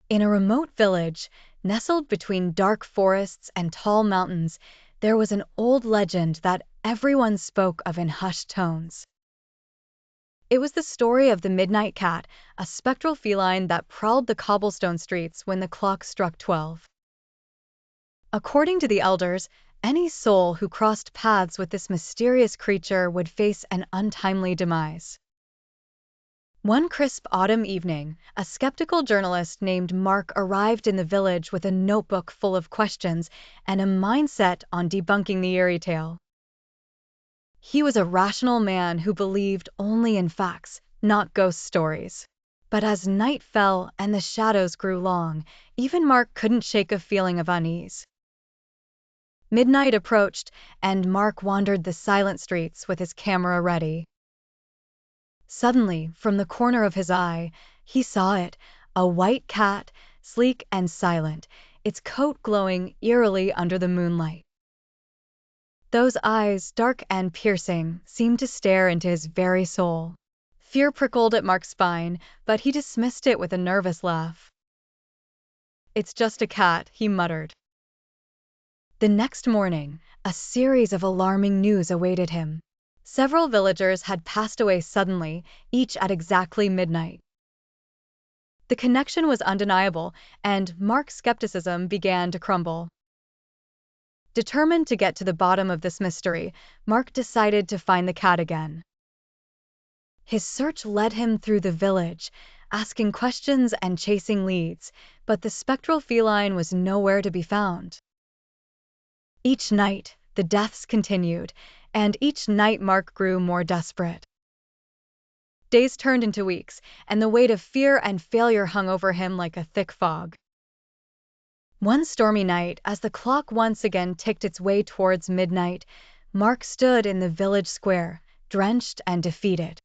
In a remote village, nestled between dark forests and tall mountains, there was an old legend that everyone spoke of in hushed tones. It was the story of the Midnight Cat, a spectral feline that prowled the cobblestone streets when the clock struck 12. According to the elders, any soul who crossed paths with this mysterious creature would face an untimely demise. One crisp autumn evening, a skeptical journalist named Mark arrived in the village with a notebook full of questions and a mindset on debunking the eerie tale. He was a rational man who believed only in facts, not ghost stories. But as night fell and the shadows grew long, even Mark couldn't shake a feeling of unease. Midnight approached, and Mark wandered the silent streets with his camera ready. Suddenly, from the corner of his eye, he saw it, a white cat, sleek and silent, its coat glowing eerily under the moonlight. Those eyes, dark and piercing, seemed to stare into his very soul. Fear prickled at Mark's spine, but he dismissed it with a nervous laugh. "It's just a cat," he muttered. The next morning, a series of alarming news awaited him. Several villagers had passed away suddenly, each at exactly midnight. The connection was undeniable, and Mark's skepticism began to crumble. Determined to get to the bottom of this mystery, Mark decided to find the cat again. His search led him through the village, asking questions and chasing leads, but the spectral feline was nowhere to be found. Each night, the deaths continued, and each night Mark grew more desperate. Days turned into weeks, and the weight of fear and failure hung over him like a thick fog. One stormy night, as the clock once again ticked its way towards midnight, Mark stood in the village square, drenched and defeated.